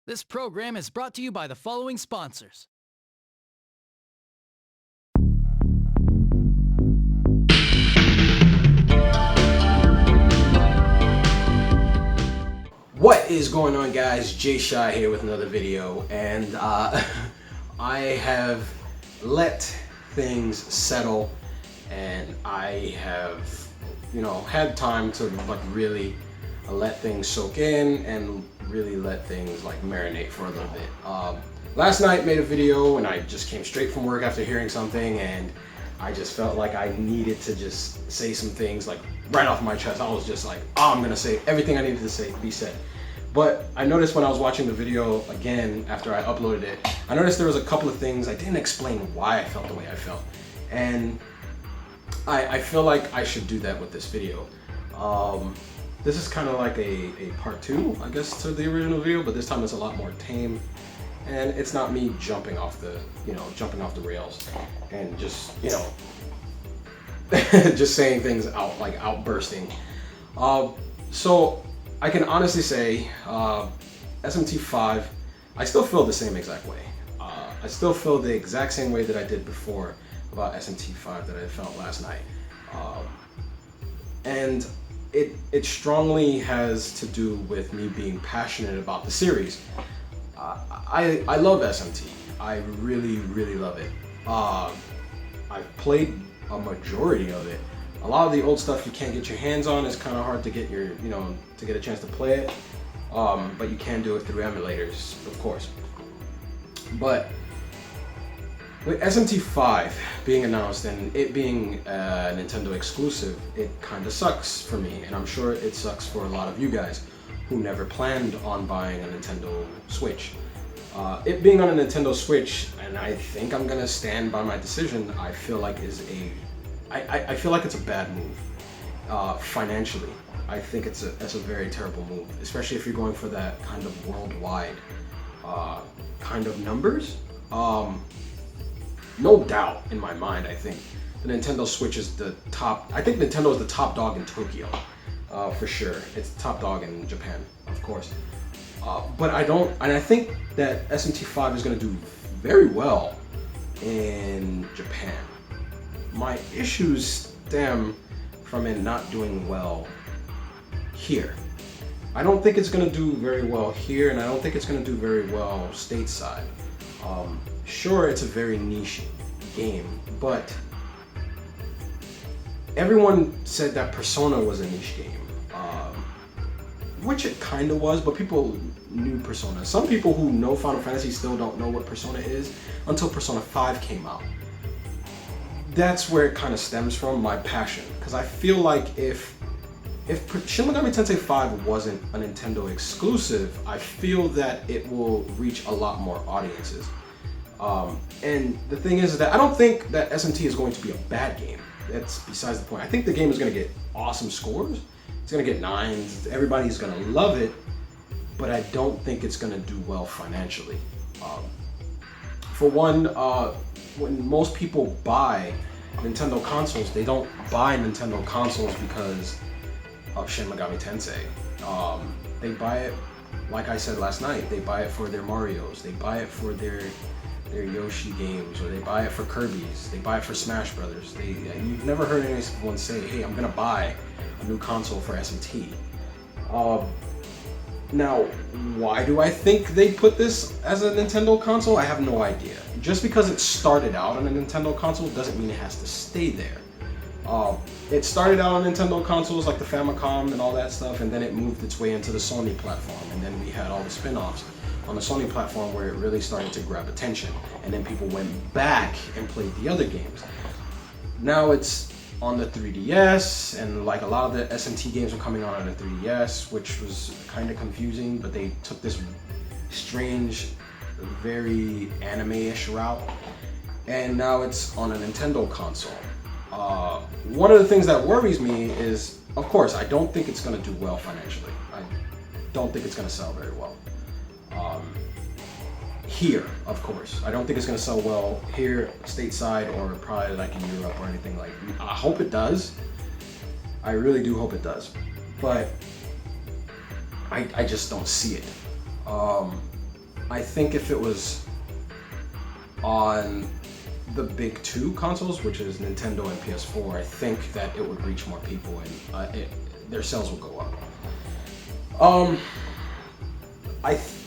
This program is brought to you by the following sponsors. What is going on, guys? Jay Shy here with another video, and I have let things settle, and I have, had time to really let things soak in and really let things marinate for a little bit. Last night made a video, and I just came straight from work after hearing something, and I just felt like I needed to just say some things right off my chest. I was just like, oh, I'm gonna say everything I needed to say be said. But I noticed when I was watching the video again after I uploaded it, I noticed there was a couple of things I didn't explain why I felt the way I felt. And I feel like I should do that with this video. This is kind of like a part two, I guess, to the original video, but this time it's a lot more tame. And it's not me jumping off the rails and just, just saying things out, outbursting. So I can honestly say, SMT5, I still feel the same exact way. I still feel the exact same way that I did before about SMT5 that I felt last night. And it strongly has to do with me being passionate about the series. I love SMT. I really, really love it. I've played a majority of it. A lot of the old stuff you can't get your hands on. It's kind of hard to get to get a chance to play it. But you can do it through emulators, of course. But with SMT5 being announced and it being a Nintendo exclusive, it kind of sucks for me, and I'm sure it sucks for a lot of you guys who never planned on buying a Nintendo Switch. It being on a Nintendo Switch, and I think I'm gonna stand by my decision, I feel like I feel like it's a bad move financially. I think it's a very terrible move, especially if you're going for that kind of worldwide kind of numbers. No doubt in my mind, I think the Nintendo Switch is the top. I think Nintendo is the top dog in Tokyo, for sure. It's the top dog in Japan, of course. But I think that SMT5 is going to do very well in Japan. My issues stem from it not doing well here. I don't think it's going to do very well here, and I don't think it's going to do very well stateside. Sure, it's a very niche game, but everyone said that Persona was a niche game. Which it kind of was, but people knew Persona. Some people who know Final Fantasy still don't know what Persona is until Persona 5 came out. That's where it kind of stems from, my passion. Because I feel like if Shin Megami Tensei 5 wasn't a Nintendo exclusive, I feel that it will reach a lot more audiences. And the thing is that I don't think that SMT is going to be a bad game. That's besides the point. I think the game is going to get awesome scores. It's going to get 9s. Everybody's going to love it. But I don't think it's going to do well financially. For one, when most people buy Nintendo consoles, they don't buy Nintendo consoles because of Shin Megami Tensei. They buy it, like I said last night, they buy it for their Marios. They buy it for their Yoshi games, or they buy it for Kirby's. They buy it for Smash Brothers. You've never heard anyone say, "Hey, I'm gonna buy a new console for SMT." Now, why do I think they put this as a Nintendo console? I have no idea. Just because it started out on a Nintendo console doesn't mean it has to stay there. It started out on Nintendo consoles like the Famicom and all that stuff, and then it moved its way into the Sony platform, and then we had all the spin-offs on the Sony platform where it really started to grab attention, and then people went back and played the other games. Now it's on the 3DS, and a lot of the SMT games are coming out on the 3DS, which was kind of confusing, but they took this strange, very anime-ish route, and now it's on a Nintendo console. One of the things that worries me is, of course, I don't think it's going to do well financially. I don't think it's going to sell very well. Here, of course. I don't think it's going to sell well here, stateside, or probably in Europe or anything like that. I hope it does. I really do hope it does. But I just don't see it. I think if it was on the big two consoles, which is Nintendo and PS4, I think that it would reach more people and their sales will go up.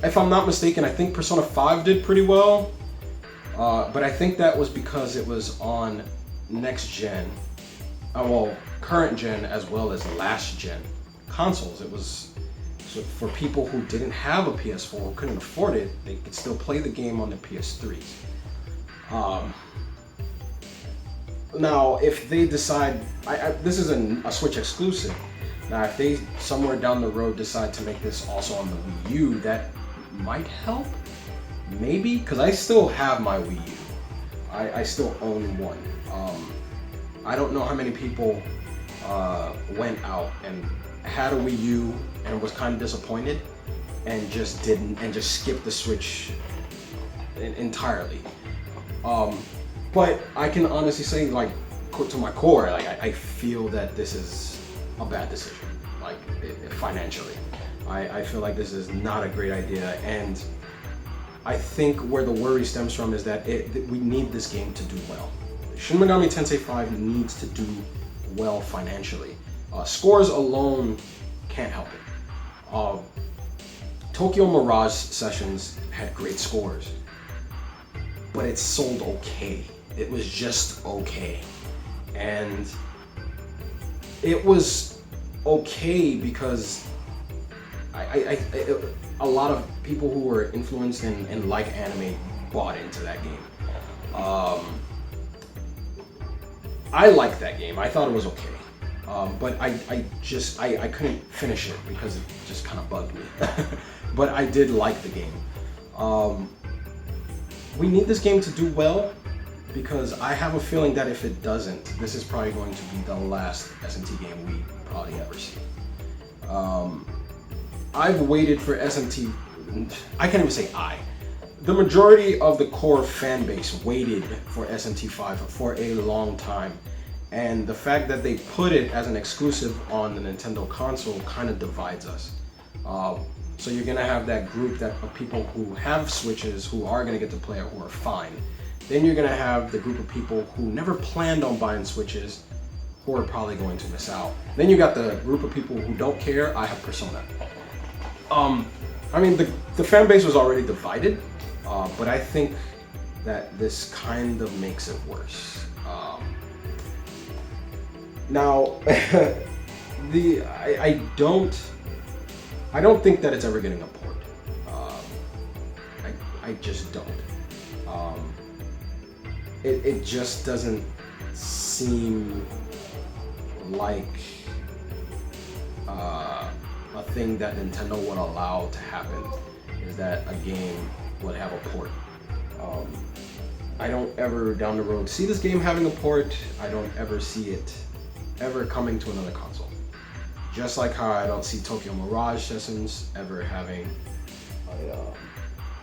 If I'm not mistaken, I think Persona 5 did pretty well, but I think that was because it was on next gen, well, current gen as well as last gen consoles. It was so for people who didn't have a PS4, who couldn't afford it, they could still play the game on the PS3s. Now, if they decide, this is a Switch exclusive. Now, if they somewhere down the road decide to make this also on the Wii U, that might help, maybe, because I still have my Wii U. I still own one. I don't know how many people went out and had a Wii U and was kind of disappointed and just skipped the Switch entirely. But I can honestly say, like, to my core, like I feel that this is a bad decision, like financially. I feel like this is not a great idea, and I think where the worry stems from is that we need this game to do well. Shin Megami Tensei 5 needs to do well financially. Scores alone can't help it. Tokyo Mirage Sessions had great scores, but it sold okay. It was just okay. And it was okay because a lot of people who were influenced and like anime bought into that game. I liked that game. I thought it was okay. But I couldn't finish it because it just kind of bugged me. But I did like the game. We need this game to do well, because I have a feeling that if it doesn't, this is probably going to be the last SMT game we probably ever see. I've waited for SMT, I can't even say I. The majority of the core fan base waited for SMT5 for a long time. And the fact that they put it as an exclusive on the Nintendo console kind of divides us. So you're gonna have that group of people who have Switches, who are gonna get to play it, who are fine. Then you're gonna have the group of people who never planned on buying Switches, who are probably going to miss out. Then you got the group of people who don't care. I have Persona. I mean, the fan base was already divided, but I think that this kind of makes it worse. Now, I don't think that it's ever getting a port. I just don't. It just doesn't seem like a thing that Nintendo would allow to happen, is that a game would have a port. I don't ever down the road see this game having a port. I don't ever see it ever coming to another console. Just like how I don't see Tokyo Mirage Sessions ever having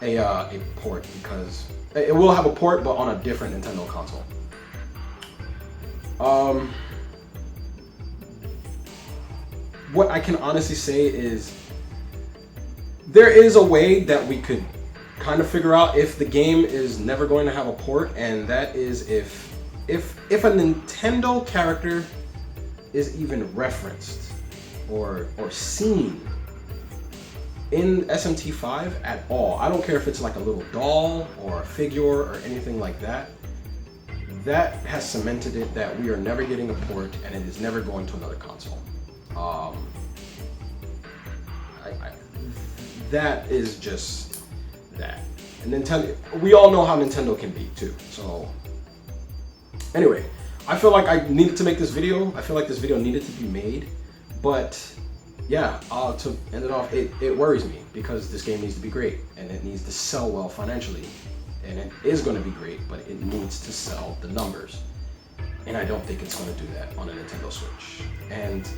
a port, because it will have a port, but on a different Nintendo console. What I can honestly say is there is a way that we could kind of figure out if the game is never going to have a port, and that is if a Nintendo character is even referenced or seen in SMT5 at all. I don't care if it's like a little doll or a figure or anything like that. That has cemented it that we are never getting a port, and it is never going to another console. That is just that. And Nintendo, we all know how Nintendo can be too. So anyway, I feel like I needed to make this video. I feel like this video needed to be made, but yeah, to end it off, it worries me, because this game needs to be great and it needs to sell well financially, and it is going to be great, but it needs to sell the numbers, and I don't think it's going to do that on a Nintendo Switch. And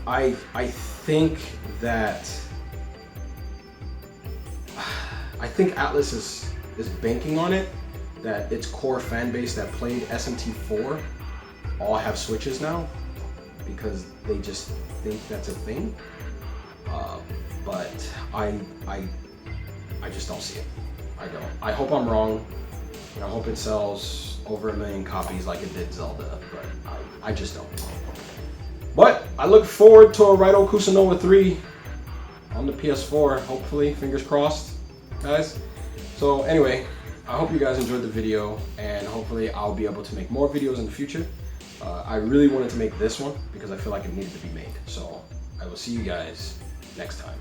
I think Atlas is banking on it, that its core fan base that played SMT4 all have Switches now, because they just think that's a thing. But I just don't see it. I don't. I hope I'm wrong. And I hope it sells over 1 million copies like it did Zelda, but I just don't. But I look forward to a Raito Kusanova 3 on the PS4, hopefully, fingers crossed, guys. So anyway, I hope you guys enjoyed the video, and hopefully I'll be able to make more videos in the future. I really wanted to make this one because I feel like it needed to be made. So I will see you guys next time.